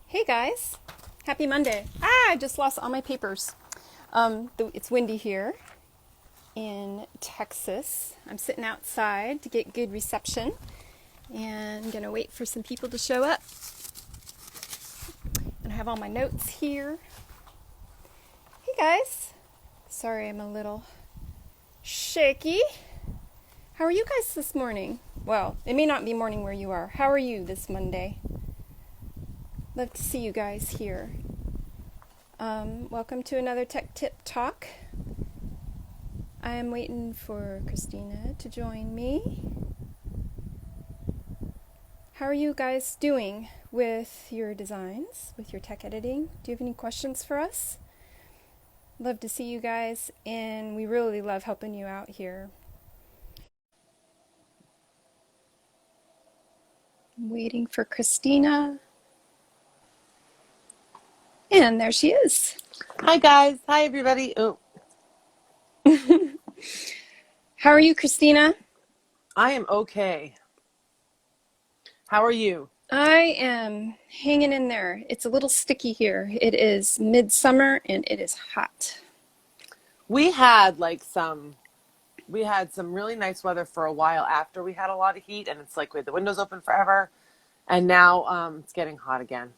Hey guys, happy Monday. I just lost all my papers. It's windy here in Texas. I'm sitting outside to get good reception and gonna wait for some people to show up. And I have all my notes here. Hey guys, sorry I'm a little shaky. How are you guys this morning? Well, it may not be morning where you are. How are you this Monday? Love to see you guys here. Welcome to another Tech Tip Talk. I am waiting for Christina to join me. How are you guys doing with your designs, with your tech editing? Do you have any questions for us? Love to see you guys, and we really love helping you out here. I'm waiting for Christina. And there she is. Hi guys. Hi everybody. Oh, How are you, Christina? I am okay. How are you? I am hanging in there. It's a little sticky here. It is midsummer and it is hot. We had some really nice weather for a while after we had a lot of heat, and it's like we had the windows open forever, and now it's getting hot again.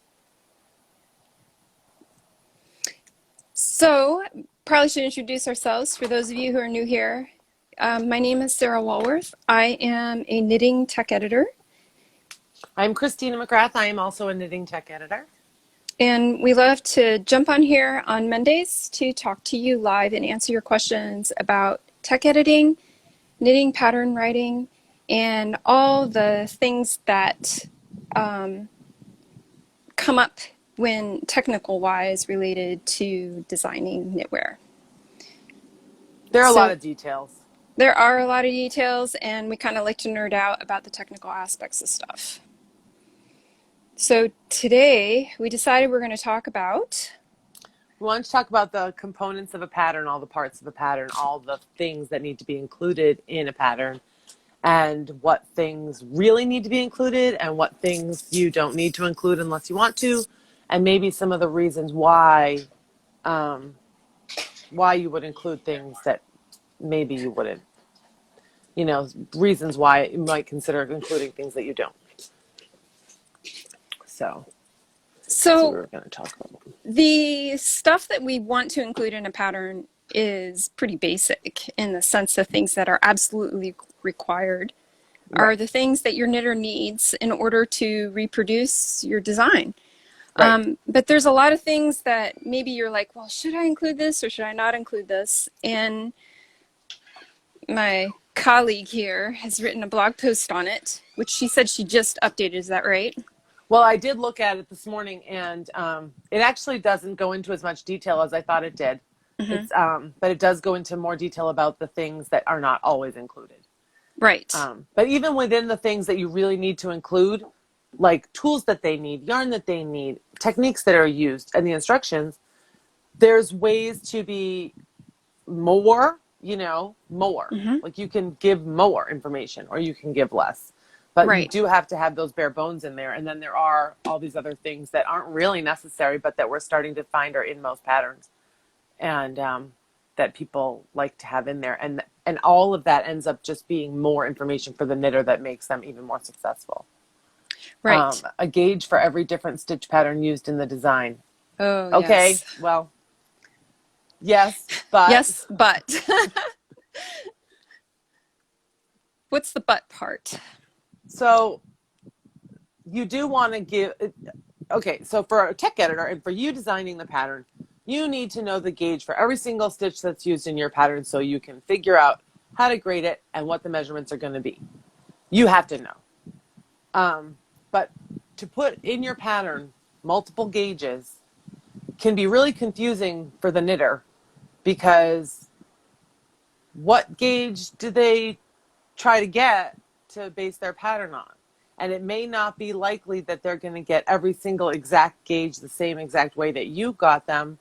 So, probably should introduce ourselves for those of you who are new here. My name is Sarah Walworth. I am a knitting tech editor, I'm Christina McGrath. I am also a knitting tech editor. and we love to jump on here on Mondays to talk to you live and answer your questions about tech editing, knitting pattern writing, and all the things that come up when technical wise related to designing knitwear. There are a lot So of details. there are a lot of details, and we kind of like to nerd out about the technical aspects of stuff. So today we decided we're going to talk about. We want to talk about the components of a pattern, all the parts of a pattern, all the things that need to be included in a pattern, and what things really need to be included and what things you don't need to include unless you want to, and maybe some of the reasons um, why you would include things that maybe you wouldn't. Reasons why you might consider including things that you don't. So that's what we So were going to talk about. the stuff that we want to include in a pattern is pretty basic in the sense of things that are absolutely required are Right, the things that your knitter needs in order to reproduce your design. right. But there's a lot of things that maybe you're like, well, should I include this or should I not include this? And my colleague here has written a blog post on it, which she said she just updated. Is that right? Well, I did look at it this morning, and it actually doesn't go into as much detail as I thought it did. Mm-hmm. But it does go into more detail about the things that are not always included. Right. But even within the things that you really need to include, like tools that they need, yarn that they need, techniques that are used, and the instructions, there's ways to be more, more. Mm-hmm. Like you can give more information or you can give less. But you Right. do have to have those bare bones in there. And then there are all these other things that aren't really necessary, but that we're starting to find are in most patterns. And that people like to have in there. And all of that ends up just being more information for the knitter that makes them even more successful. Right. A gauge for every different stitch pattern used in the design. Oh, Okay, yes. well, yes, but Yes, but what's the but part? so you do want to give, okay, so for a tech editor and for you designing the pattern, you need to know the gauge for every single stitch that's used in your pattern so you can figure out how to grade it and what the measurements are going to be. You have to know. But to put in your pattern multiple gauges can be really confusing for the knitter because what gauge do they try to get to base their pattern on? And it may not be likely that they're going to get every single exact gauge the same exact way that you got them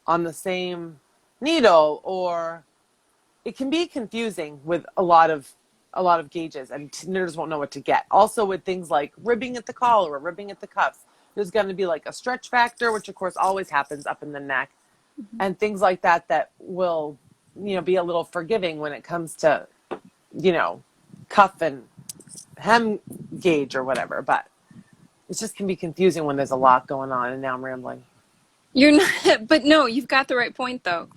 on the same needle, or it can be confusing with a lot of gauges, and knitters won't know what to get. Also with things like ribbing at the collar or ribbing at the cuffs, There's going to be like a stretch factor, which of course always happens up in the neck, and things like that that will, be a little forgiving when it comes to, cuff and hem gauge or whatever. But it just can be confusing when there's a lot going on, and now I'm rambling. You're not, but no, you've got the right point though.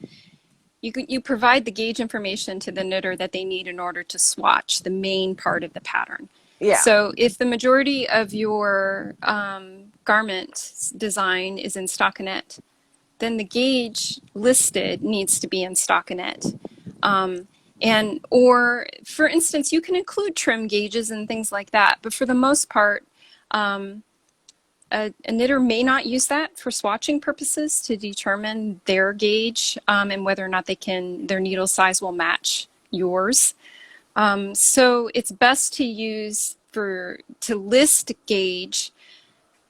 You provide the gauge information to the knitter that they need in order to swatch the main part of the pattern. Yeah. So if the majority of your garment design is in stockinette, then the gauge listed needs to be in stockinette. Or for instance, you can include trim gauges and things like that, but for the most part, a knitter may not use that for swatching purposes to determine their gauge and whether or not their needle size will match yours. So it's best to use to list gauge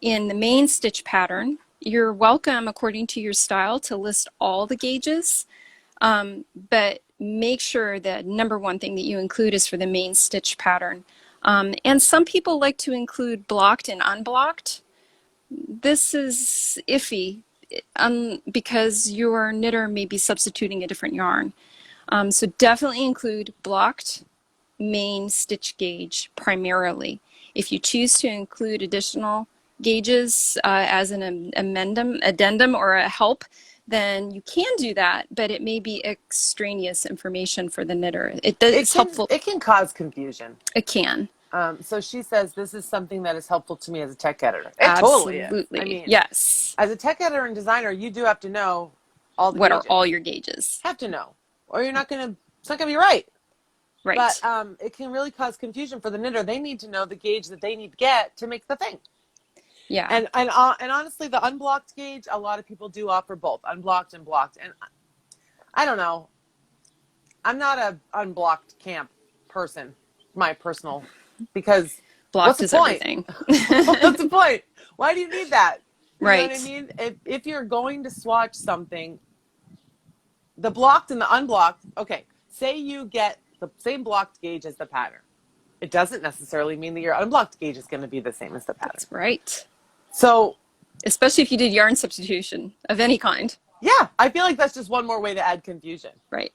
in the main stitch pattern. You're welcome, according to your style, to list all the gauges, but make sure that number one thing that you include is for the main stitch pattern. And some people like to include blocked and unblocked. This is iffy because your knitter may be substituting a different yarn. So definitely include blocked main stitch gauge primarily. If you choose to include additional gauges as an addendum or a help, then you can do that, but it may be extraneous information for the knitter. It's helpful. It can cause confusion. It can. So she says, this is something that is helpful to me as a tech editor. It Absolutely. totally is. I mean, yes. As a tech editor and designer, you do have to know all the what gauges. Are all your gauges. Have to know, or it's not going to be right. Right. But it can really cause confusion for the knitter. They need to know the gauge that they need to get to make the thing. Yeah. And honestly, the unblocked gauge, a lot of people do offer both unblocked and blocked. And I don't know. I'm not a unblocked camp person, my personal, because blocked is everything. What's the point? Why do you need that? You right. know what I mean? If you're going to swatch something, the blocked and the unblocked, okay, say you get the same blocked gauge as the pattern. It doesn't necessarily mean that your unblocked gauge is going to be the same as the pattern. That's right. So, especially if you did yarn substitution of any kind. Yeah, I feel like that's just one more way to add confusion. Right.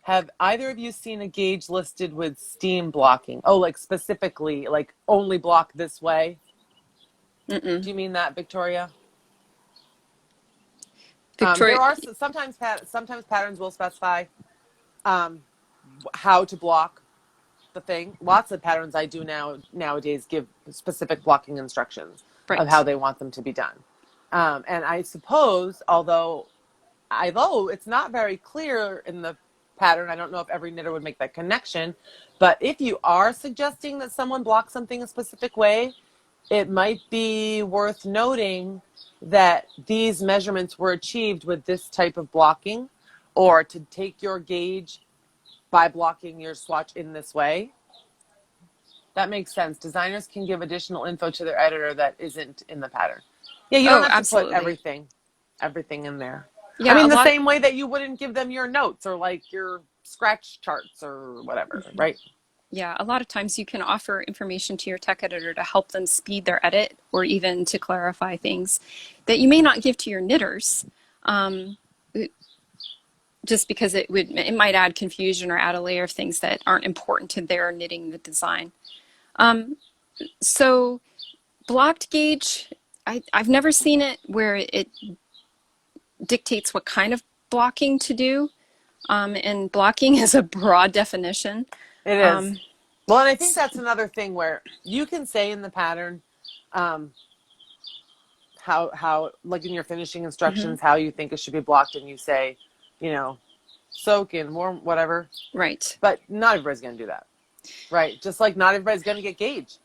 Have either of you seen a gauge listed with steam blocking? Oh, like specifically, like only block this way? Mm-mm. Do you mean that, Victoria? Victoria. There are sometimes patterns will specify how to block the thing. Lots of patterns I do nowadays give specific blocking instructions right. of how they want them to be done. And I suppose, although it's not very clear in the pattern, I don't know if every knitter would make that connection, but if you are suggesting that someone block something a specific way, it might be worth noting that these measurements were achieved with this type of blocking, or to take your gauge by blocking your swatch in this way. That makes sense. Designers can give additional info to their editor that isn't in the pattern. Yeah, you don't have absolutely. to put everything in there. Yeah, I mean, the same way that you wouldn't give them your notes or like your scratch charts or whatever, right? Yeah, a lot of times you can offer information to your tech editor to help them speed their edit or even to clarify things that you may not give to your knitters, just because it might add confusion or add a layer of things that aren't important to their knitting the design. So blocked gauge, I've never seen it where it dictates what kind of blocking to do. And blocking is a broad definition. It is. Well, and I think that's another thing where you can say in the pattern how like in your finishing instructions, how you think it should be blocked, and you say, soak in warm, whatever. Right. But not everybody's going to do that. Right. Just like not everybody's going to get gauge.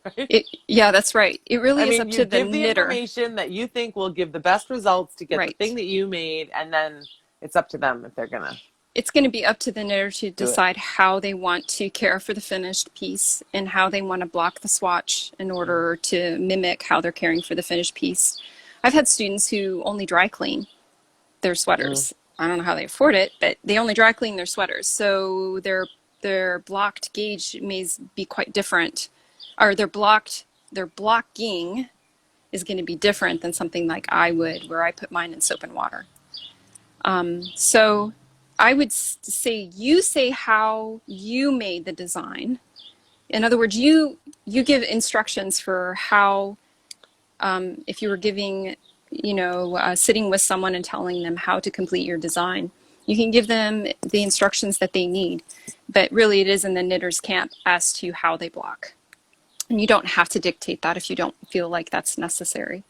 Right? Yeah, that's right. It really is up to the knitter. You give the information that you think will give the best results to get the thing that you made, and then it's up to them if they're going to. It's going to be up to the knitter to decide how they want to care for the finished piece and how they want to block the swatch in order to mimic how they're caring for the finished piece. I've had students who only dry clean their sweaters. I don't know how they afford it, but they only dry clean their sweaters. So their blocked gauge may be quite different, or their blocking is going to be different than something like I would, where I put mine in soap and water. So I would say you say how you made the design. In other words, you give instructions for how, if you were giving, sitting with someone and telling them how to complete your design, you can give them the instructions that they need. But really, it is in the knitter's camp as to how they block. And you don't have to dictate that if you don't feel like that's necessary.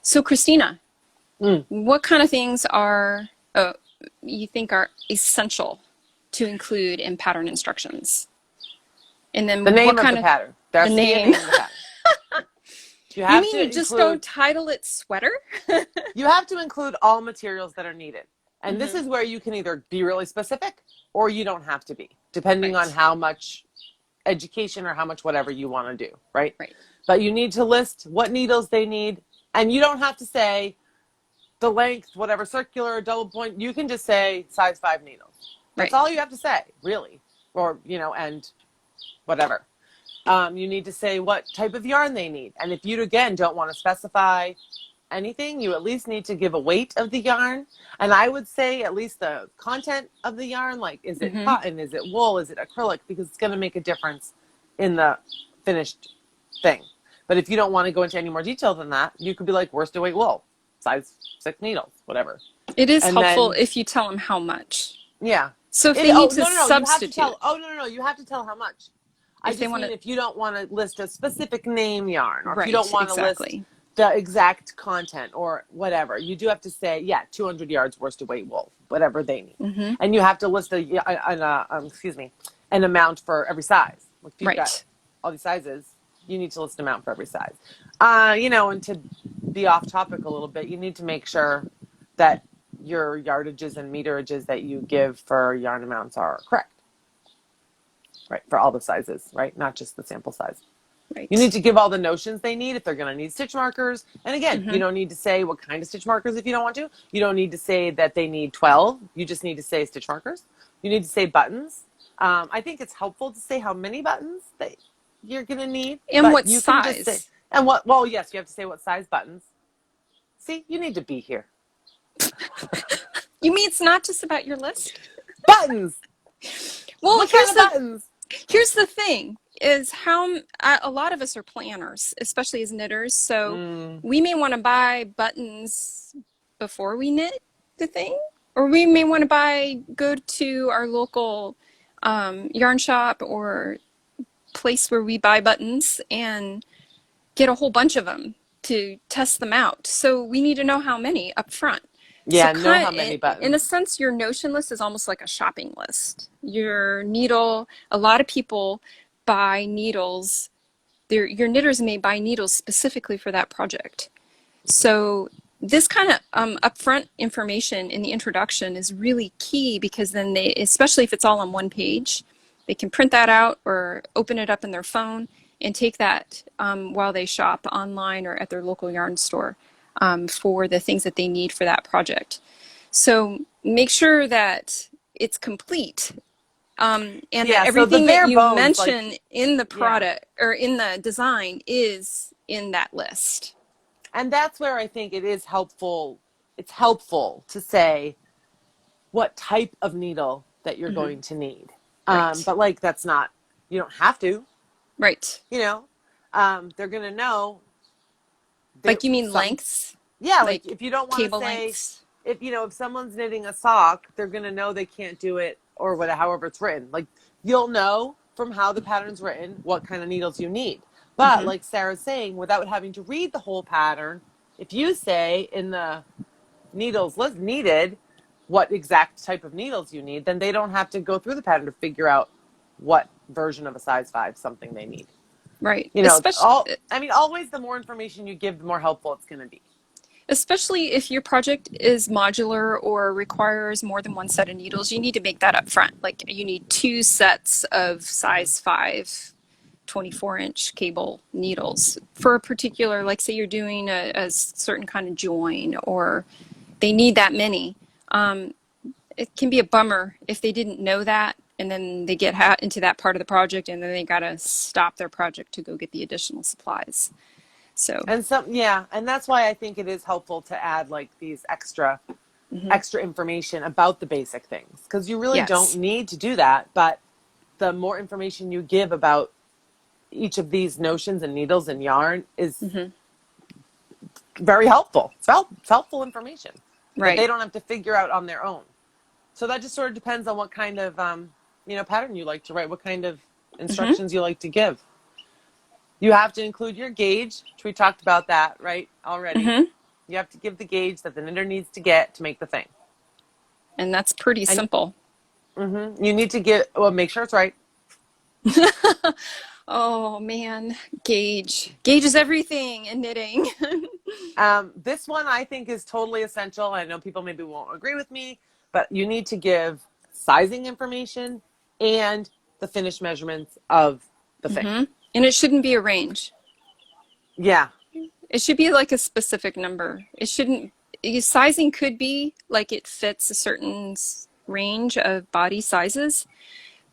So, Christina, Mm. what kind of things are you think are essential to include in pattern instructions? And The then what name of kind the of pattern. There the has to be a name? name of the pattern. You You have mean to you just don't include title it sweater? you have to include all materials that are needed. And this Mm-hmm. is where you can either be really specific or you don't have to be, depending on Right, how much education or how much whatever you want to do, right? right, But you need to list what needles they need. And you don't have to say the length, whatever, circular or double point. You can just say size 5 needles. That's right. all you have to say, really. Or, and whatever. You need to say what type of yarn they need. And if you, again, don't want to specify anything, you at least need to give a weight of the yarn. And I would say at least the content of the yarn, like is it Mm-hmm. cotton, is it wool, is it acrylic, because it's going to make a difference in the finished thing. But if you don't want to go into any more detail than that, you could be like worsted weight wool, size 6 needles, whatever. It is And helpful then, if you tell them how much. yeah. So if It, they oh, need to no, no, no. You have to substitute, tell. Oh, no, no, no. You have to tell how much. I if they just want mean to, if you don't want to list a specific name yarn, or if you don't right, want to list exactly. the exact content or whatever, you do have to say, yeah, 200 yards worsted weight wool, whatever they need, Mm-hmm. and you have to list an amount for every size. Like if you've got Right. all these sizes, you need to list an amount for every size. And to be off topic a little bit, you need to make sure that your yardages and meterages that you give for yarn amounts are correct. Right, for all the sizes, right? Not just the sample size. You need Right. to give all the notions they need if they're going to need stitch markers. And again, you Mm-hmm. don't need to say what kind of stitch markers if you don't want to. You don't need to say that they need 12. You just need to say stitch markers. You need to say buttons. I think it's helpful to say how many buttons that you're going to need, And but what you can just say, size? and what, well, yes, you have to say what size buttons. See, you need to be here. You mean it's not just about your list? Buttons! Well, What kind of buttons? here's the thing is how a lot of us are planners, especially as knitters. So Mm, we may want to buy buttons before we knit the thing, or we may want to go to our local yarn shop or place where we buy buttons and get a whole bunch of them to test them out. So we need to know how many up front. So yeah, know how many in a buttons. sense, your notion list is almost like a shopping list. Your needle, a lot of people buy needles. Your knitters may buy needles specifically for that project. So this kind of upfront information in the introduction is really key because then they, especially if it's all on one page, they can print that out or open it up in their phone and take that while they shop online or at their local yarn store for the things that they need for that project. So make sure that it's complete and that Yeah, so the everything that bare you bones, mention in the yeah. product or in the design is in that list. And that's where I think it is helpful. It's helpful to say what type of needle that you're Mm-hmm. going to need. Right. But like, that's not, you don't have to, Right. you know, they're going to know there Like you mean some, lengths? yeah, like Like if you don't want to cable say, lengths? if someone's knitting a sock, they're going to know they can't do it or whatever, however it's written. Like you'll know from how the pattern's written what kind of needles you need. But Mm-hmm. like Sarah's saying, without having to read the whole pattern, if you say in the needles needed what exact type of needles you need, then they don't have to go through the pattern to figure out what version of a size 5 something they need. Right. It's always the more information you give, the more helpful it's going to be. Especially if your project is modular or requires more than one set of needles, you need to make that up front. Like you need two sets of size 5 24-inch cable needles for a particular, like say you're doing a certain kind of join or they need that many. It can be a bummer if they didn't know that and then they get into that part of the project, and then they got to stop their project to go get the additional supplies. So, And yeah, and that's why I think it is helpful to add like these mhm. extra information about the basic things, because you really don't Yes. need to do that, but the more information you give about each of these notions and needles and yarn is Hmm. very helpful. It's helpful information that they Right. don't have to figure out on their own. So that just sort of depends on what kind of pattern you like to write, what kind of Hmm. instructions you like to give. You have to include your gauge, which we talked about that, right, already. Hmm. You have to give the gauge that the knitter needs to get to make the thing. And that's pretty And simple. you need to make sure it's right. Oh man, gauge. Gauge is everything in knitting. This one I think is totally essential. I know people maybe won't agree with me, but you need to give sizing information and the finished measurements of the thing. Hmm. And it shouldn't be a range. Yeah. It should be like a specific number. It shouldn't, sizing could be like it fits a certain range of body sizes,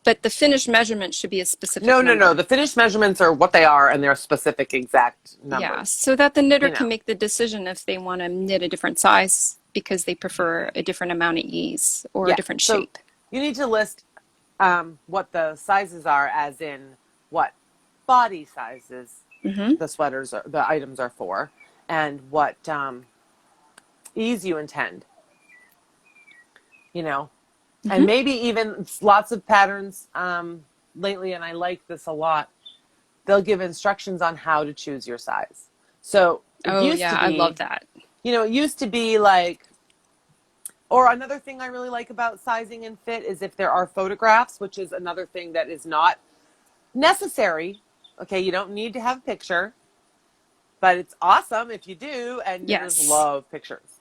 but the finished measurement should be a specific No, no, no. number. The finished measurements are what they are, and they're specific, exact Yeah, numbers. so that the knitter You can know. make the decision if they want to knit a different size because they prefer a different amount of ease or a Yeah. different So shape. you need to list what the sizes are, as in what body sizes Hmm. the items are for, and what ease you intend. You know, and Hmm. maybe even lots of patterns lately, and I like this a lot. They'll give instructions on how to choose your size. So it Oh used yeah, to I love be, that. it used to be like, or another thing I really like about sizing and fit is if there are photographs, which is another thing that is not necessary. Okay, you don't need to have a picture, but it's awesome if you do, and knitters Yes. love pictures.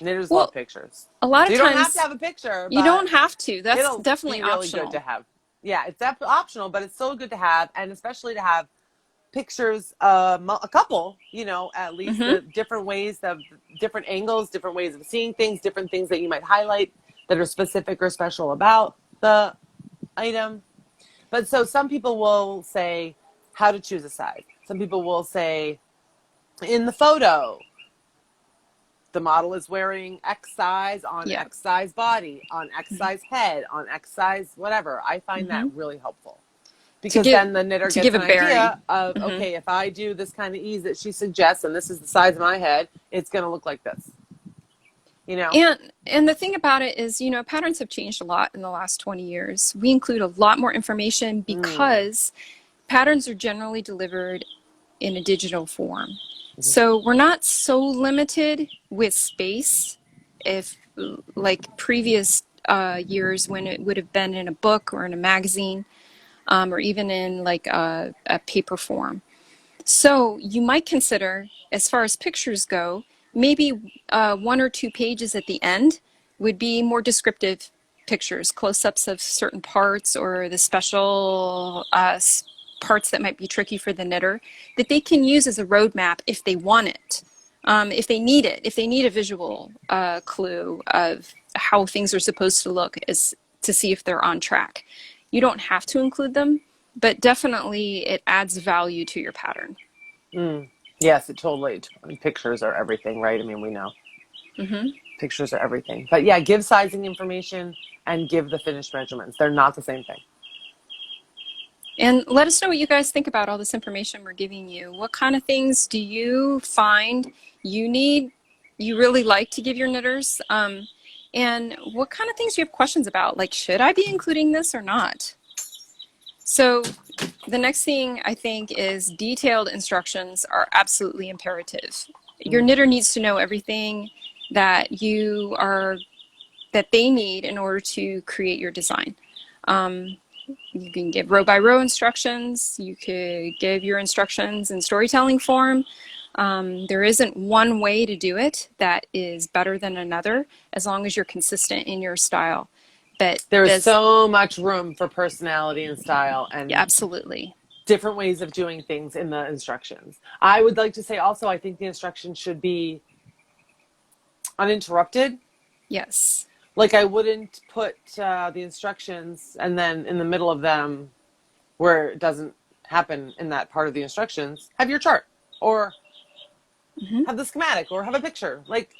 Knitters love Well, pictures. a lot So of you don't have to times have a picture, you but don't have to. That's it'll definitely be really good to optional. have. Yeah, it's optional, but it's so good to have, and especially to have pictures, a couple, at least Hmm. the different ways of different angles, different ways of seeing things, different things that you might highlight that are specific or special about the item. But so some people will say how to choose a size. Some people will say in the photo, the model is wearing X size on Yeah. X size body, on X size head, on X size whatever. I find that Hmm. really helpful, To because give then the knitter to gets give a an bearing. idea of, Hmm. okay, if I do this kind of ease that she suggests, and this is the size of my head, it's going to look like this. You know? And the thing about it is, patterns have changed a lot in the last 20 years. We include a lot more information Mm. because patterns are generally delivered in a digital form. So we're not so limited with space if like previous years when it would have been in a book or in a magazine, or even in like a paper form. So you might consider, as far as pictures go, maybe one or two pages at the end would be more descriptive pictures, close-ups of certain parts or the special parts that might be tricky for the knitter that they can use as a roadmap if they want it. If they need it, if they need a visual clue of how things are supposed to look as to see if they're on track. You don't have to include them, but definitely it adds value to your pattern. Mm. Yes, it totally. Pictures are everything, right? I mean, we know Hmm. pictures are everything. But yeah, give sizing information and give the finished measurements. They're not the same thing. And let us know what you guys think about all this information we're giving you. What kind of things do you find you need, you really like to give your knitters? And what kind of things do you have questions about? Like, should I be including this or not? So the next thing I think is detailed instructions are absolutely imperative. Your Mm. knitter needs to know everything that you are that they need in order to create your design. Um, you can give row by row instructions. You could give your instructions in storytelling form. There isn't one way to do it that is better than another, as long as you're consistent in your style. But There is there's, so much room for personality and style yeah, and absolutely. different ways of doing things in the instructions. I would like to say also, I think the instructions should be uninterrupted. Yes. Like I wouldn't put the instructions and then in the middle of them where it doesn't happen in that part of the instructions, have your chart or Mm-hmm. have the schematic or have a picture. Like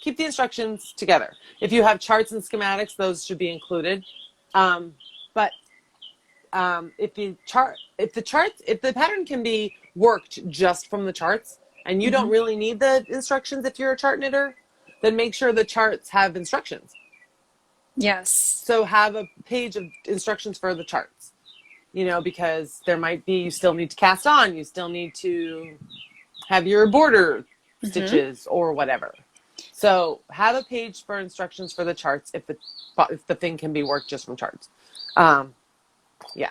keep the instructions together. If you have charts and schematics, those should be included. But if the pattern can be worked just from the charts and you Mm-hmm. don't really need the instructions if you're a chart knitter, then make sure the charts have instructions. Yes. So have a page of instructions for the charts, because there might be, you still need to cast on, you still need to have your border Mm-hmm. stitches or whatever. So have a page for instructions for the charts if the thing can be worked just from charts. Yeah.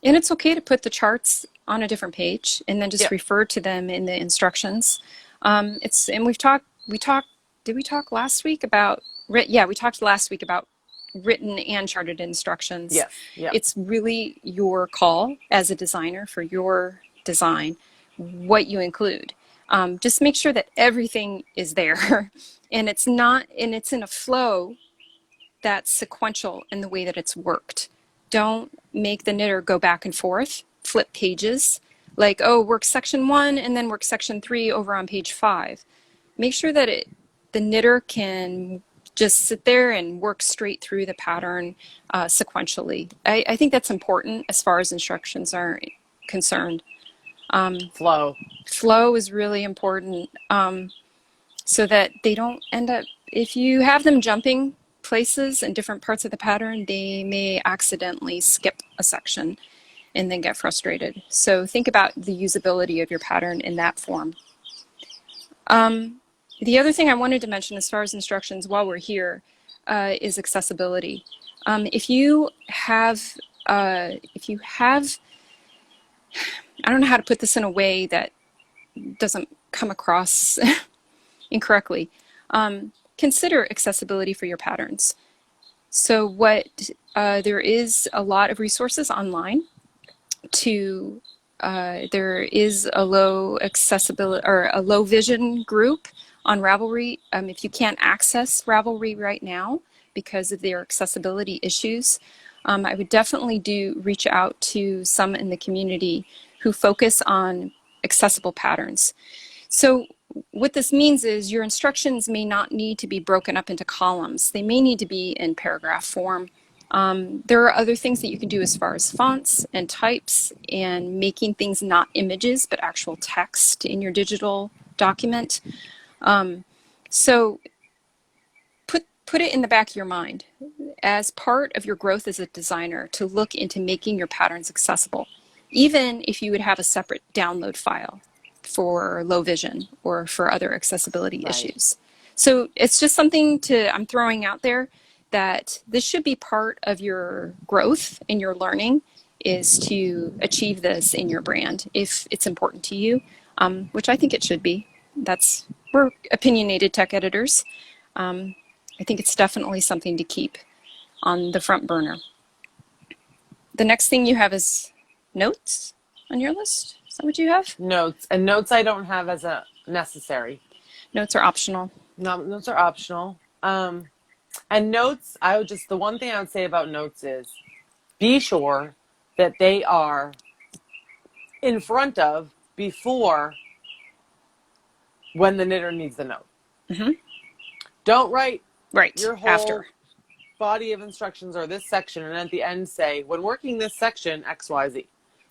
And it's okay to put the charts on a different page and then just Yep. refer to them in the instructions. And did we talk last week about, yeah, we talked last week about written and charted instructions. Yes. Yep. It's really your call as a designer for your design, what you include. Just make sure that everything is there and it's in a flow that's sequential in the way that it's worked. Don't make the knitter go back and forth, flip pages, like, oh, work section 1 and then work section 3 over on page 5. Make sure that the knitter can just sit there and work straight through the pattern sequentially. I think that's important as far as instructions are concerned. Flow. Flow is really important, so that they don't end up, if you have them jumping places in different parts of the pattern, they may accidentally skip a section and then get frustrated. So think about the usability of your pattern in that form. The other thing I wanted to mention as far as instructions while we're here is accessibility. If you have, I don't know how to put this in a way that doesn't come across incorrectly. Consider accessibility for your patterns. So there is a lot of resources online there is a low accessibility or a low vision group on Ravelry. If you can't access Ravelry right now because of their accessibility issues, I would definitely reach out to some in the community who focus on accessible patterns. So what this means is your instructions may not need to be broken up into columns. They may need to be in paragraph form. There are other things that you can do as far as fonts and types and making things not images but actual text in your digital document. So put it in the back of your mind as part of your growth as a designer to look into making your patterns accessible, even if you would have a separate download file for low vision or for other accessibility issues. So it's just something I'm throwing out there, that this should be part of your growth and your learning, is to achieve this in your brand if it's important to you, which I think it should be. We're opinionated tech editors. I think it's definitely something to keep on the front burner. The next thing you have is notes on your list. Is that what you have? Notes. And notes I don't have as a necessary. Notes are optional. No, notes are optional. And notes, the one thing I would say about notes is be sure that they are in front of before when the knitter needs the note. Mm-hmm. Don't write Right, your whole after. body of instructions or this section and at the end say, when working this section, XYZ.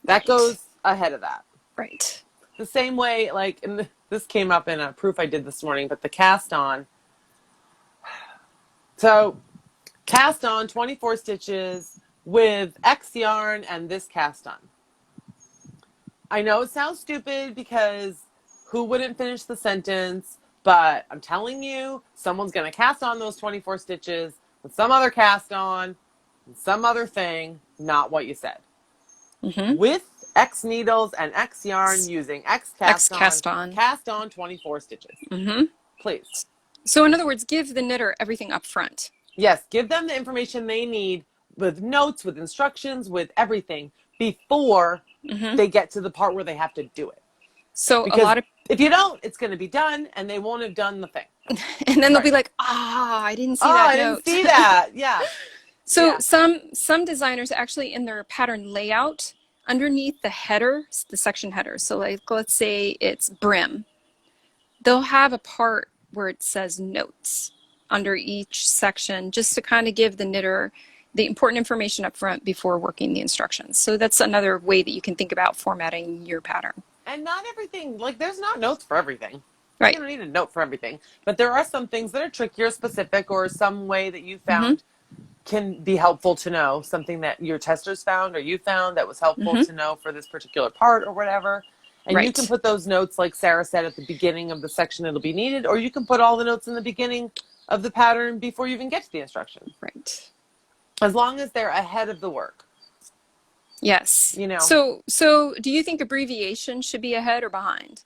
That goes ahead of that. Right. The same way, like, this came up in a proof I did this morning, but the cast on. So cast on 24 stitches with X yarn and this cast on. I know it sounds stupid because who wouldn't finish the sentence, but I'm telling you, someone's going to cast on those 24 stitches with some other cast on, and some other thing, not what you said. Mm-hmm. With X needles and X yarn using X cast on 24 stitches. Mm-hmm. Please. So in other words, give the knitter everything up front. Yes, give them the information they need with notes, with instructions, with everything before they get to the part where they have to do it. So Because If you don't, it's going to be done, and they won't have done the thing. And then they'll be Right. like, I didn't see Oh, that I didn't note. see that. Yeah. So Yeah. some designers actually in their pattern layout underneath the header, the section header. So like let's say it's brim. They'll have a part where it says notes under each section just to kind of give the knitter the important information up front before working the instructions. So that's another way that you can think about formatting your pattern. And not everything, like there's not notes for everything. You Right. don't need a note for everything. But there are some things that are trickier, specific, or some way that you Mm-hmm. found can be helpful to know, something that your testers found or you found that was helpful Mm-hmm. to know for this particular part or whatever. And you can Right. put those notes, like Sarah said, at the beginning of the section it'll be needed, or you can put all the notes in the beginning of the pattern before you even get to the instructions. Right. As long as they're ahead of the work, Yes. you know. So do you think abbreviation should be ahead or behind?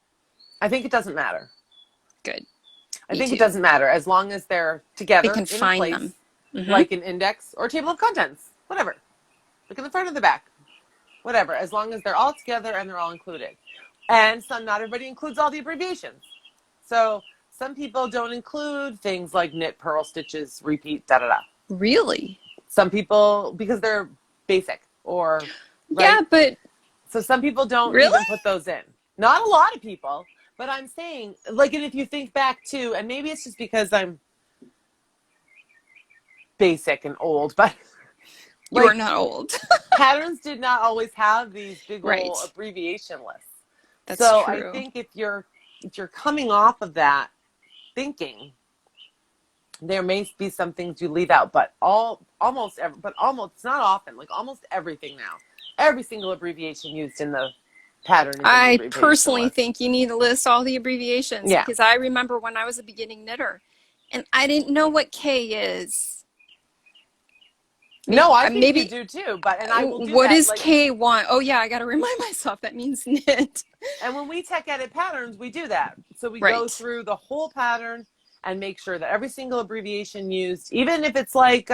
I think it doesn't matter. Good. I Me think it too. doesn't matter as long as they're They together can in a find them. place, Mm-hmm. like an index or table of contents, whatever. Look in the front or the back, whatever, as long as they're all together and they're all included. And not everybody includes all the abbreviations. So some people don't include things like knit, purl, stitches, repeat, da da da. Really? Some people, because they're basic or, Yeah, right? but So some people don't really? even put those in. Not a lot of people, but I'm saying, like, and if you think back to, and maybe it's just because I'm basic and old, but You are like not old. patterns did not always have these big old Right. abbreviation lists. That's So I true. think if you're coming off of that thinking, there may be some things you leave out, but almost it's not often, like almost everything now, every single abbreviation used in the pattern is in the I abbreviation personally list. think you need to list all the abbreviations Yeah. because I remember when I was a beginning knitter and I didn't know what K is. No, I think you Maybe do too, and I will do what that. is Like, K1? Oh yeah, I got to remind myself that means knit. and when we tech edit patterns, we do that. So we go Right. through the whole pattern and make sure that every single abbreviation used, even if it's like,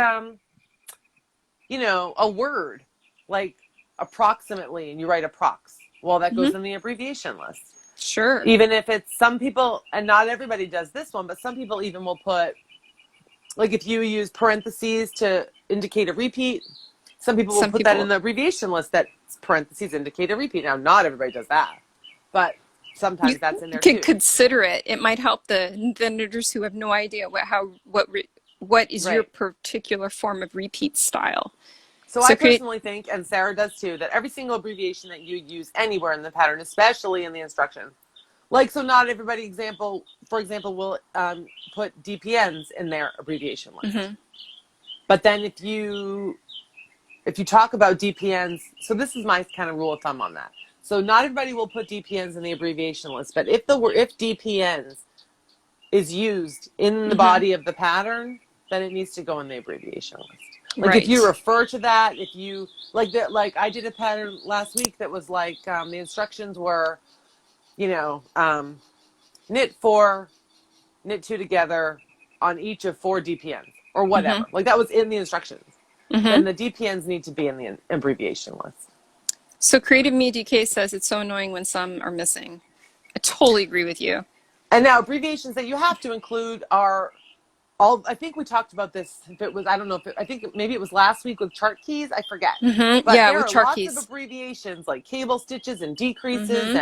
a word, like approximately, and you write approx. Well, that Hmm. goes in the abbreviation list. Sure. Even if it's some people, and not everybody does this one, but some people even will put, like if you use parentheses to indicate a repeat, some people will Some put that in people the abbreviation list that parentheses indicate a repeat. Now, not everybody does that, but you sometimes that's in there could too. consider it. It might help the knitters who have no idea what is your Right. particular form of repeat style. So So I create. personally think, and Sarah does too, that every single abbreviation that you use anywhere in the pattern, especially in the instructions, like, so not everybody, for example, will put DPNs in their abbreviation list. Hmm. But then if you talk about DPNs, so this is my kind of rule of thumb on that. So not everybody will put DPNs in the abbreviation list, but if DPNs is used in the Hmm. body of the pattern, then it needs to go in the abbreviation list. Like if you Right. refer to that, if you like I did a pattern last week that was like the instructions were, knit 4, knit 2 together on each of 4 DPNs or Hmm. whatever. Like that was in the instructions. Hmm. Then the DPNs need to be in the abbreviation list. So Creative Me DK says it's so annoying when some are missing. I totally agree with you. And now abbreviations that you have to include are all. I think we talked about this. If it was, I don't know if I think maybe it was last week with chart keys. I forget. But Yeah, there with are chart lots of keys. abbreviations like cable stitches and decreases Hmm.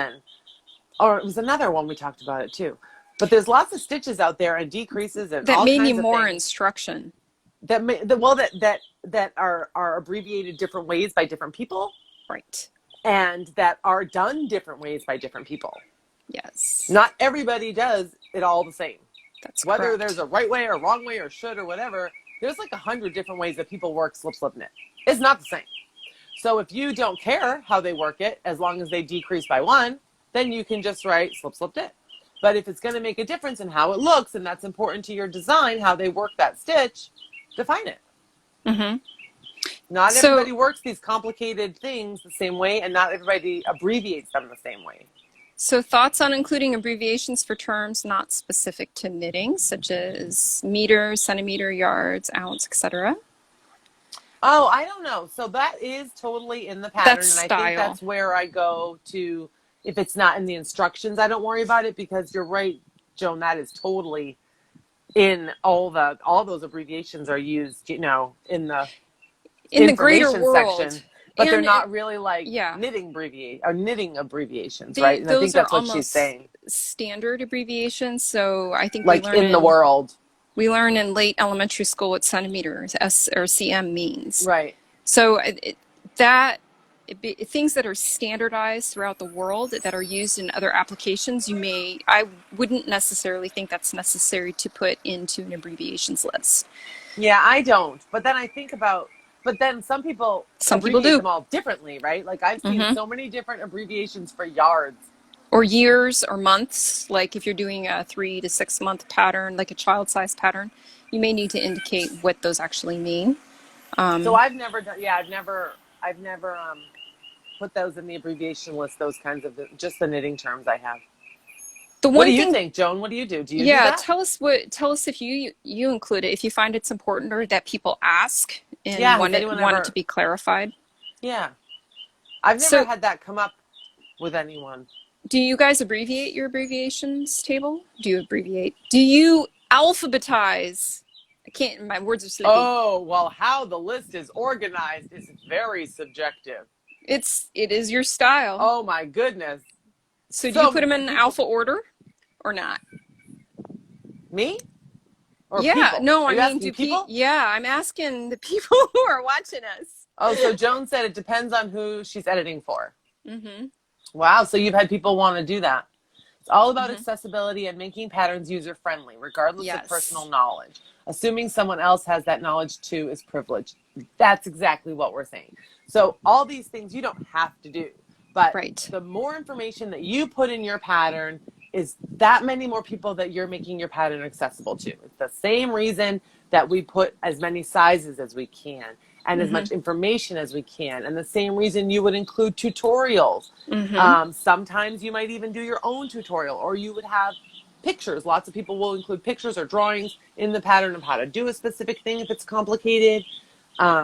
or it was another one we talked about it too. But there's lots of stitches out there and decreases and That all may need kinds of more things instruction. that are abbreviated different ways by different people Right. and that are done different ways by different people. Yes. Not everybody does it all the same. That's Whether there's correct. a right way or wrong way or should or whatever, there's like 100 different ways that people work slip, slip, knit. It's not the same. So if you don't care how they work it, as long as they decrease by 1, then you can just write slip, slip, knit. But if it's going to make a difference in how it looks, and that's important to your design, how they work that stitch, define it. Hmm. Not everybody So, works these complicated things the same way, and not everybody abbreviates them the same way. so thoughts on including abbreviations for terms not specific to knitting, such as meter, centimeter, yards, ounce, etc. Oh, I don't know. So that is totally in the That's pattern, and I think style. that's where I go to if it's not in the instructions, I don't worry about it, because you're right, Joan, that is totally in all those abbreviations are used, in the in the greater information world. section, but they're And not really like yeah, knitting abbreviations, right? And I think those are that's what she's almost saying. standard abbreviations. So I think Like in the world. we learn in late elementary school what centimeters S or cm means. Right. So things that are standardized throughout the world that are used in other applications, I wouldn't necessarily think that's necessary to put into an abbreviations list. Yeah, I don't. But then I think about, but then some people Some people abbreviate do. them all differently, right? Like I've seen Hmm. so many different abbreviations for yards. Or years or months, like if you're doing a 3 to 6 month pattern, like a child size pattern, you may need to indicate what those actually mean. So I've never done, yeah, I've never put those in the abbreviation list, those kinds of, just the knitting terms I have. The What do one you thing, think, Joan? What do you do? Do you do yeah, that? tell us if you include it, if you find it's important or that people ask and Yeah, has anyone want it to ever, be clarified. yeah. I've never So, had that come up with anyone. do you guys abbreviate your abbreviations table? Do you abbreviate? Do you alphabetize? I can't, my words are sleepy. Oh, well, how the list is organized is very subjective. It is your style. Oh my goodness. So do you put So them in people, alpha order or not? me or Yeah, people? no, Are I you mean, asking people? yeah, I'm asking the people who are watching us. Oh, so Joan said it depends on who she's editing for. Mm-hmm. Wow, so you've had people want to do that. It's all about Mm-hmm. accessibility and making patterns user friendly, regardless of personal Yes. knowledge. Assuming someone else has that knowledge too is privilege. That's exactly what we're saying. So, all these things you don't have to do, but Right. the more information that you put in your pattern is that many more people that you're making your pattern accessible to. It's the same reason that we put as many sizes as we can and as Mm-hmm. much information as we can, and the same reason you would include tutorials. Mm-hmm. Sometimes you might even do your own tutorial, or you would have pictures. Lots of people will include pictures or drawings in the pattern of how to do a specific thing if it's complicated.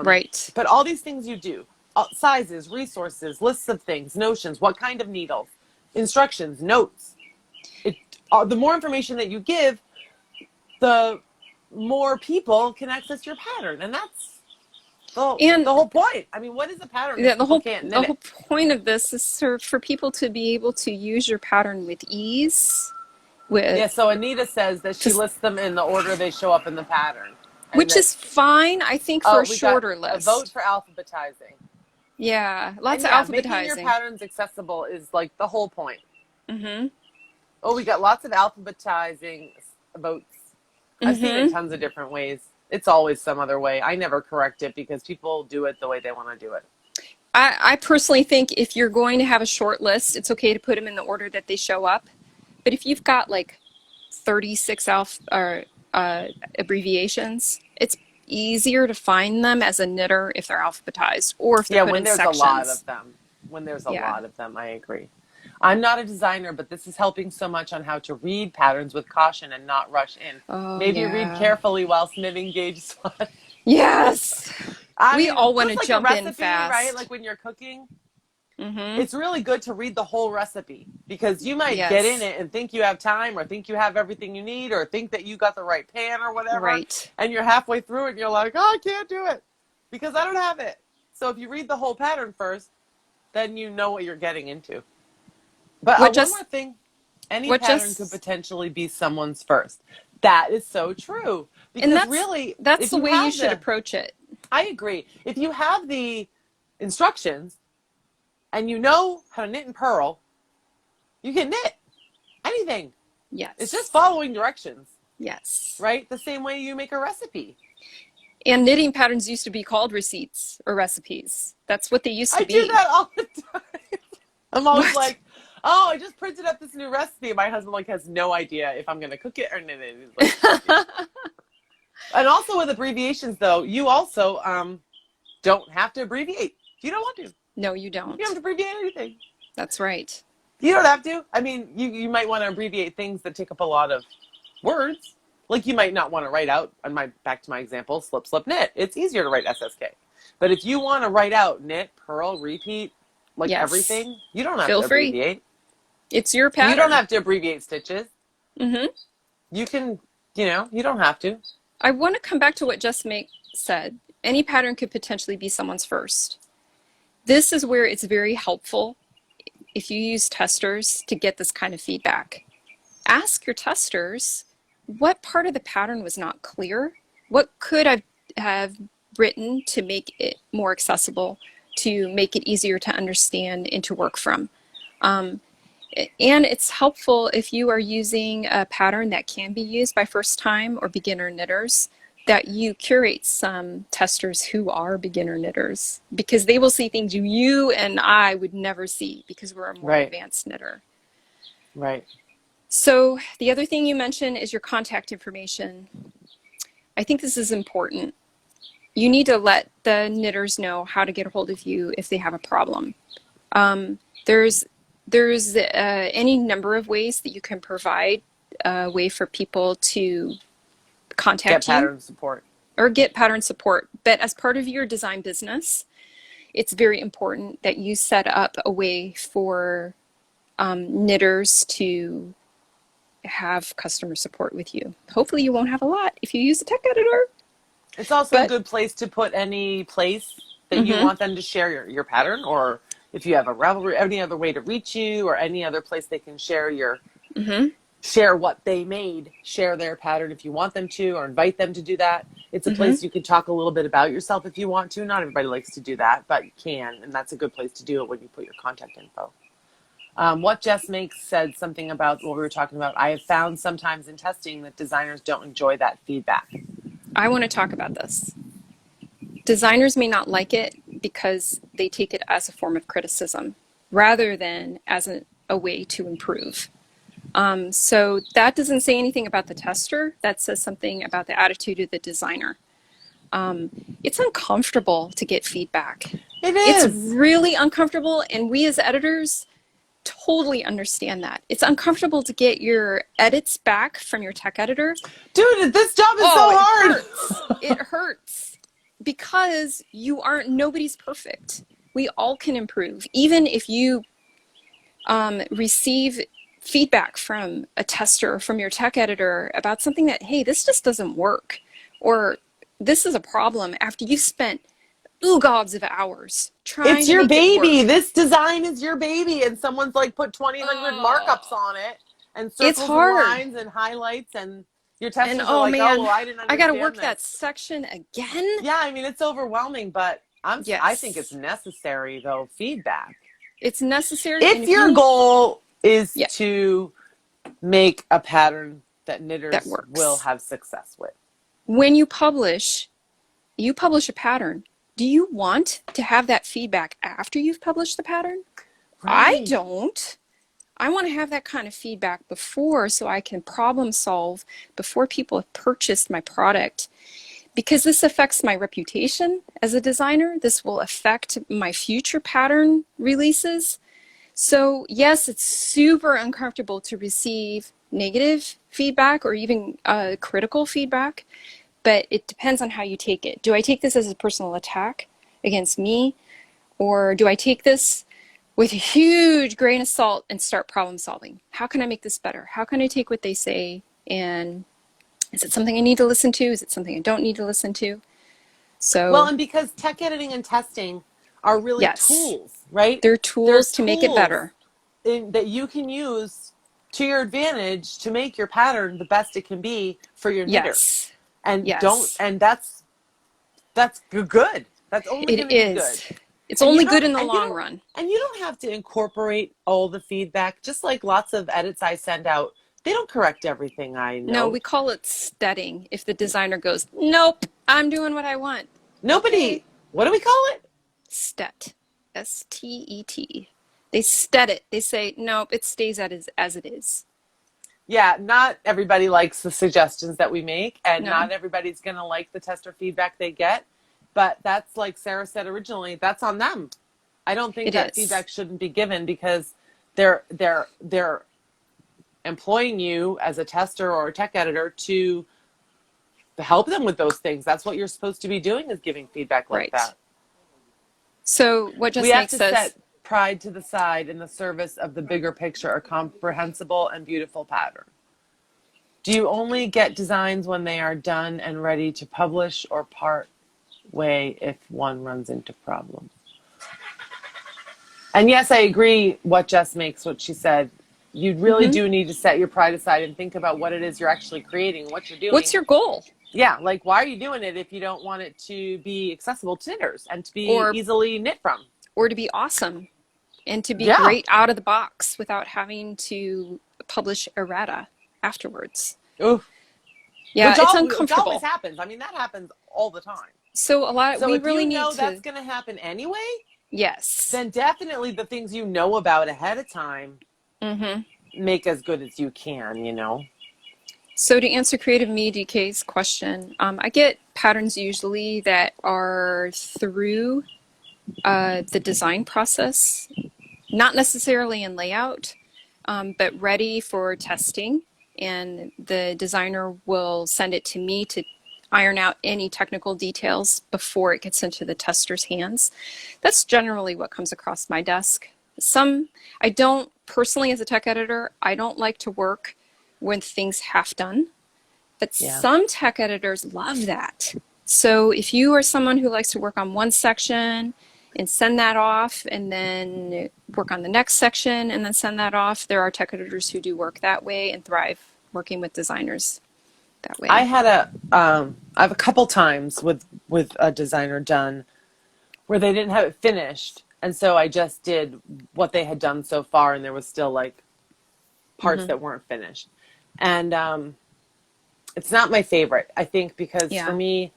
Right. But all these things you do, sizes, resources, lists of things, notions, what kind of needles, instructions, notes. The more information that you give, the more people can access your pattern. And that's the And whole point. I mean, what is a pattern if people can't knit the it? whole point of this is for people to be able to use your pattern with ease, Yeah, with so Anita says that she just lists them in the order they show up in the pattern. And which that, is fine, I think, for oh, a we got shorter a vote list. for alphabetizing. Yeah, lots And of yeah, making your alphabetizing. patterns accessible is like the whole point. Mm-hmm. Oh, we got lots of alphabetizing votes. I've seen it Mm-hmm. tons of different ways. It's always some other way. I never correct it because people do it the way they want to do it. I personally think if you're going to have a short list, it's okay to put them in the order that they show up. But if you've got like 36 abbreviations, it's easier to find them as a knitter if they're alphabetized or if they're Yeah, put when in there's a lot sections. of them. When there's a Yeah. lot of them, I agree. I'm not a designer, but this is helping so much on how to read patterns with caution and not rush in. Oh, Maybe read yeah. carefully whilst knitting gauge swatch. Yes. I We mean, all want to just like a jump in recipe, right? fast. Like when you're cooking, Mm-hmm. it's really good to read the whole recipe because you might get in Yes. it and think you have time or think you have everything you need or think that you got the right pan or whatever. Right. And you're halfway through it and you're like, oh, I can't do it because I don't have it. So if you read the whole pattern first, then you know what you're getting into. But What one more just, thing, any what pattern could just, potentially be someone's first. That is so true and because really, that's if the you way you have should approach it. I agree. If you have the instructions and you know how to knit and purl, you can knit anything. It's just Yes. following directions, Yes. right? The same way you make a recipe. And knitting patterns used to be called receipts or recipes. That's what they used I to do be. that all the time. I'm always What? like, oh, I just printed up this new recipe. My husband like has no idea if I'm going to cook it or knit it. He's like, okay. And also with abbreviations, though, you also don't have to abbreviate. You don't want to. No, you You don't. don't have to abbreviate anything. That's right. You don't have to. I mean, you might want to abbreviate things that take up a lot of words. Like you might not want to write out, back to my example, slip, slip, knit. It's easier to write SSK. But if you want to write out knit, purl, repeat, like Yes. everything, you don't have Feel to free. abbreviate. It's your You don't pattern. have to abbreviate stitches. Mm-hmm. You can, you don't have to. I want to come back to what Just Make said. Any pattern could potentially be someone's first. This is where it's very helpful if you use testers to get this kind of feedback. Ask your testers, what part of the pattern was not clear? What could I have written to make it more accessible, to make it easier to understand and to work from? And it's helpful if you are using a pattern that can be used by first-time or beginner knitters, that you curate some testers who are beginner knitters, because they will see things you and I would never see because we're a more Right. advanced knitter. Right. So the other thing you mentioned is your contact information. I think this is important. You need to let the knitters know how to get a hold of you if they have a problem. There's any number of ways that you can provide a way for people to contact Get you pattern support. or get pattern support. But as part of your design business, it's very important that you set up a way for knitters to have customer support with you. Hopefully you won't have a lot if you use a tech editor. It's also a good place to put any place that you want them to share your pattern, or if you have a Ravelry, any other way to reach you, or any other place they can share share what they made, share their pattern if you want them to, or invite them to do that. It's a place you can talk a little bit about yourself if you want to. Not everybody likes to do that, but you can, and that's a good place to do it when you put your contact info. What Jess Makes said something about what we were talking about. I have found sometimes in testing that designers don't enjoy that feedback. I want to talk about this. Designers may not like it because they take it as a form of criticism rather than as a way to improve. So that doesn't say anything about the tester. That says something about the attitude of the designer. It's uncomfortable to get feedback. It is. It's really uncomfortable, and we as editors totally understand that. It's uncomfortable to get your edits back from your tech editor. Dude, this job is so hard. It hurts because nobody's perfect. We all can improve. Even if you receive feedback from a tester or from your tech editor about something that, hey, this just doesn't work, or this is a problem after you've spent gobs of hours trying it's to your make baby. it work. This design is your baby, and someone's like put 2,000 markups on it, and circles and lines and highlights, and your testers are like, man, oh, well, I didn't understand I gotta work this. that section again. Yeah, I mean, it's overwhelming, but Yes. I think it's necessary, though, feedback. It's necessary. If your goal is to make a pattern that knitters will have success with. When you publish a pattern, do you want to have that feedback after you've published the pattern? Right. I don't. I want to have that kind of feedback before, so I can problem solve before people have purchased my product. Because this affects my reputation as a designer. This will affect my future pattern releases. So yes, it's super uncomfortable to receive negative feedback or even critical feedback, but it depends on how you take it. Do I take this as a personal attack against me, or do I take this with a huge grain of salt and start problem solving? How can I make this better? How can I take what they say, and is it something I need to listen to? Is it something I don't need to listen to? So, well, and because tech editing and testing are really tools, right? They're tools to make it better. That you can use to your advantage to make your pattern the best it can be for your knitter. And that's good. That's only going to be good. It's only good in the long run. And you don't have to incorporate all the feedback. Just like lots of edits I send out, they don't correct everything I know. No, we call it steading. If the designer goes, nope, I'm doing what I want. What do we call it? Stet. S-T-E-T. They stet it. They say, nope, it stays as it is. Yeah, not everybody likes the suggestions that we make, and not everybody's going to like the tester feedback they get. But that's, like Sarah said originally, that's on them. I don't think that feedback shouldn't be given because they're employing you as a tester or a tech editor to help them with those things. That's what you're supposed to be doing, is giving feedback like that. So what Just Make says, pride to the side in the service of the bigger picture, a comprehensible and beautiful pattern? Do you only get designs when they are done and ready to publish, or part way if one runs into problems? And yes, I agree what Jess makes, what she said. You really Mm-hmm. do need to set your pride aside and think about what it is you're actually creating, what you're What's doing. your goal? Yeah, like why are you doing it if you don't want it to be accessible to knitters and to be Or easily knit from? or to be awesome and to be Yeah. great out of the box without having to publish errata afterwards. Oof. Yeah, it's Which always uncomfortable. happens. I mean, that happens all the time. So a lot So we if really you need know to that's going to happen anyway, yes. then definitely the things you know about ahead of time Mm-hmm. make as good as you can, you know? So to answer Creative Me DK's question, I get patterns usually that are through the design process, not necessarily in layout, but ready for testing. And the designer will send it to me to iron out any technical details before it gets into the tester's hands. That's generally what comes across my desk. I don't personally, as a tech editor, I don't like to work when things half done, but Yeah. some tech editors love that. So if you are someone who likes to work on one section and send that off and then work on the next section and then send that off, there are tech editors who do work that way and thrive working with designers that way. I have a couple times with a designer done where they didn't have it finished. And so I just did what they had done so far, and there was still like parts Mm-hmm. that weren't finished. And it's not my favorite, I think, because for Yeah, me,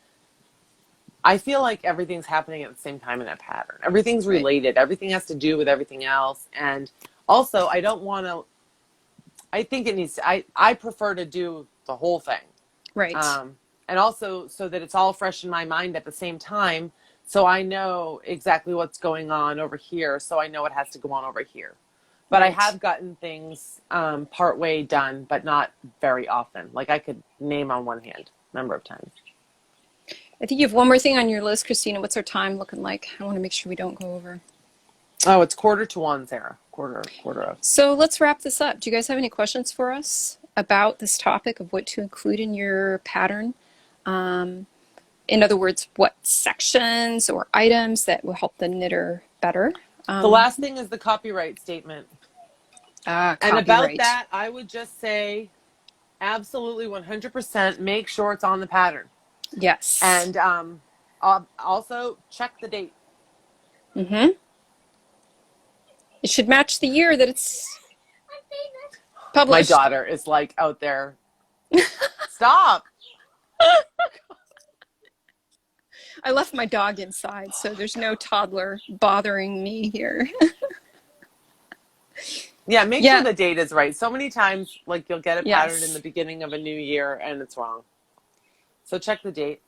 I feel like everything's happening at the same time in a pattern. Everything's right, related. Everything has to do with everything else. And also, I don't want to, I think it needs to, I prefer to do the whole thing. right, And also so that it's all fresh in my mind at the same time. So I know exactly what's going on over here. So I know what has to go on over here. But I right. have gotten things part way done, but not very often. Like I could name on one hand number of times. I think you have one more thing on your list, Christina. What's our time looking like? I want to make sure we don't go over. Oh, it's 1:45, Sarah. Quarter of. So let's wrap this up. Do you guys have any questions for us about this topic of what to include in your pattern? In other words, what sections or items that will help the knitter better? The last thing is the copyright statement. And about Copyright. that, I would just say absolutely 100% make sure it's on the pattern. Yes. And also check the date. Mm-hmm. It should match the year that it's My published. daughter is like out there. Stop. I left my dog inside, so there's no toddler bothering me here. Yeah, make sure Yeah. the date is right. So many times, like you'll get a pattern in the Yes. beginning of a new year and it's wrong. So check the date.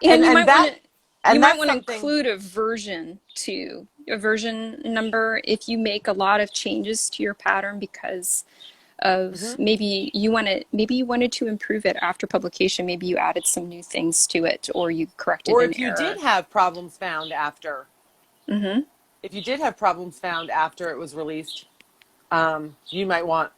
And And you might that's want to something. include a version too, a version number if you make a lot of changes to your pattern because of Mhm. maybe you wanted to improve it after publication, maybe you added some new things to it or you corrected Or an if you did error. have problems found after, Mm-hmm. if you did have problems found after it was released, you might want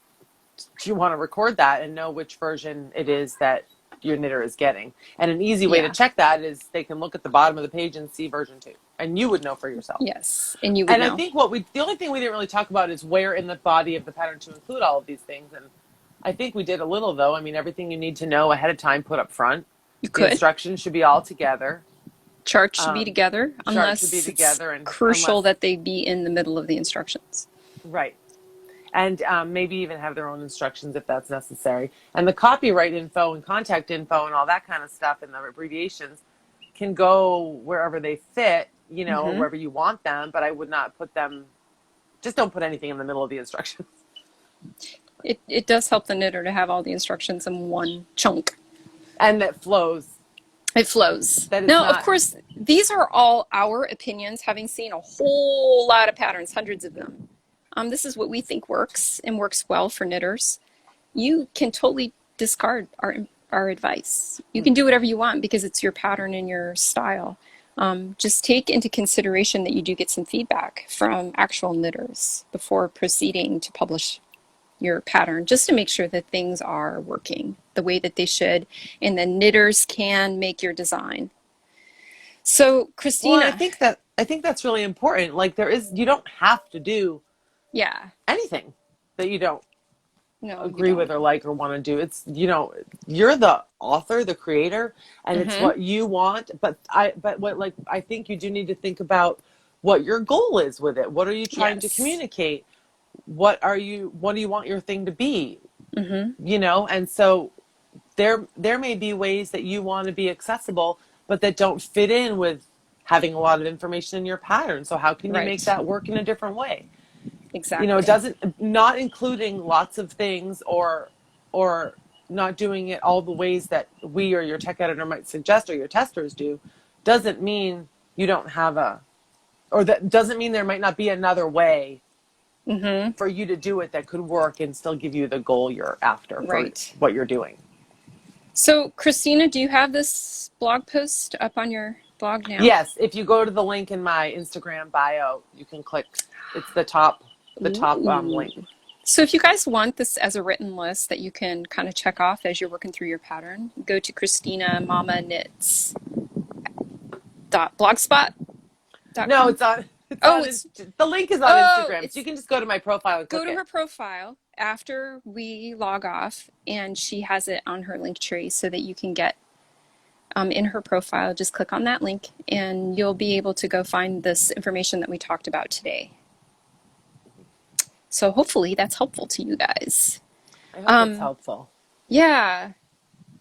you want to record that and know which version it is that your knitter is getting. And an easy way to Yeah. check that is they can look at the bottom of the page and see version 2, and you would know for yourself. Yes. And you would And I know. think the only thing we didn't really talk about is where in the body of the pattern to include all of these things. And I think we did a little though. I mean, everything you need to know ahead of time put up front. You The could. instructions should be all together. Charts should be together Chart should be unless it's together, and crucial unless that they be in the middle of the instructions. right. And maybe even have their own instructions if that's necessary. And the copyright info and contact info and all that kind of stuff and the abbreviations can go wherever they fit, you know, Mm-hmm. wherever you want them. But I would not put them, just don't put anything in the middle of the instructions. It does help the knitter to have all the instructions in one chunk. And that flows. It flows. That it's Now, of not. course, these are all our opinions, having seen a whole lot of patterns, hundreds of them. This is what we think works and works well for knitters. You can totally discard our advice. You can do whatever you want because it's your pattern and your style. Just take into consideration that you do get some feedback from actual knitters before proceeding to publish your pattern, just to make sure that things are working the way that they should, and the knitters can make your design. So, Well, and Christina, I think that's really important. Like you don't have to do yeah, anything that you don't no, you agree with don't. or like or want to do. It's, you're the author, the creator, and it's Mm-hmm. what you want. But what, like, I think you do need to think about what your goal is with it. What are you trying to Yes. communicate? What do you want your thing to be? Mm-hmm. And so there may be ways that you want to be accessible, but that don't fit in with having a lot of information in your pattern. So how can you make Right. that work in a different way? It Exactly. doesn't, not including lots of things, or not doing it all the ways that we or your tech editor might suggest or your testers do, doesn't mean you don't have or that doesn't mean there might not be another way Mm-hmm. for you to do it that could work and still give you the goal you're after for Right. what you're doing. So, Christina, do you have this blog post up on your blog now? Yes, if you go to the link in my Instagram bio, you can click. It's the top Ooh. link. So if you guys want this as a written list that you can kind of check off as you're working through your pattern, go to christinamama.blogspot.com. No, it's Oh, on it's the link is on oh, Instagram, so you it's can just go to my profile and go click to it. her profile after we log off, and she has it on her link tree so that you can get in her profile. Just click on that link, and you'll be able to go find this information that we talked about today. So hopefully that's helpful to you guys. I hope it's Um, helpful. yeah,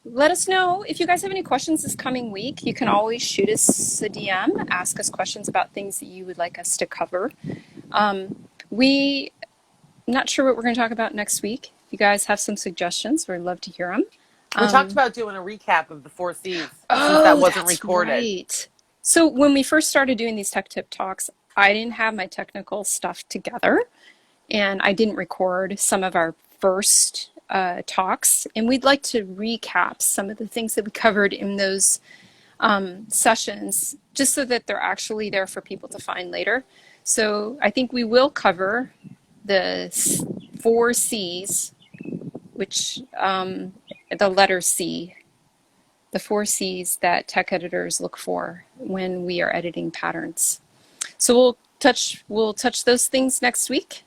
let us know if you guys have any questions this coming week. You can always shoot us a DM, ask us questions about things that you would like us to cover. We not sure what we're going to talk about next week. If you guys have some suggestions, we'd love to hear them. We talked about doing a recap of the 4Cs since that Oh, wasn't that's recorded. right. So when we first started doing these tech tip talks, I didn't have my technical stuff together, and I didn't record some of our first talks. And we'd like to recap some of the things that we covered in those sessions, just so that they're actually there for people to find later. So I think we will cover the 4 C's, which the letter C, the 4 C's that tech editors look for when we are editing patterns. So we'll touch those things next week.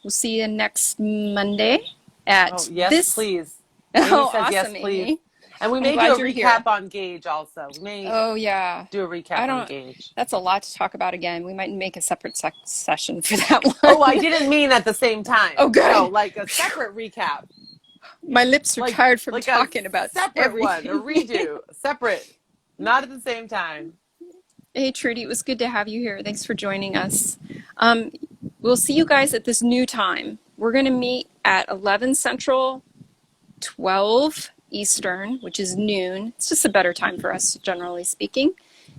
We'll see you next Monday Oh, at yes, this. please. Amy Oh, says yes, awesome, please. Amy. And we I'm may do glad a you're recap here. on Gauge also. We may Oh, yeah. do a I recap on don't, Gauge. that's a lot to talk about again. We might make a separate session for that Oh, I one. didn't mean at the same time. Oh, No, good. like a separate recap. My lips are Like tired from like a talking about separate one, a everything. redo. Separate. Not at the same time. Hey, Trudy, it was good to have you here. Thanks for joining us. Um, we'll see you guys at this new time. We're going to meet at 11 Central, 12 Eastern, which is noon. It's just a better time for us, generally speaking.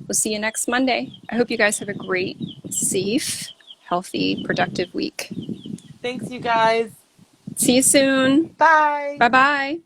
We'll see you next Monday. I hope you guys have a great, safe, healthy, productive week. Thanks, you guys. See you soon. Bye. Bye bye.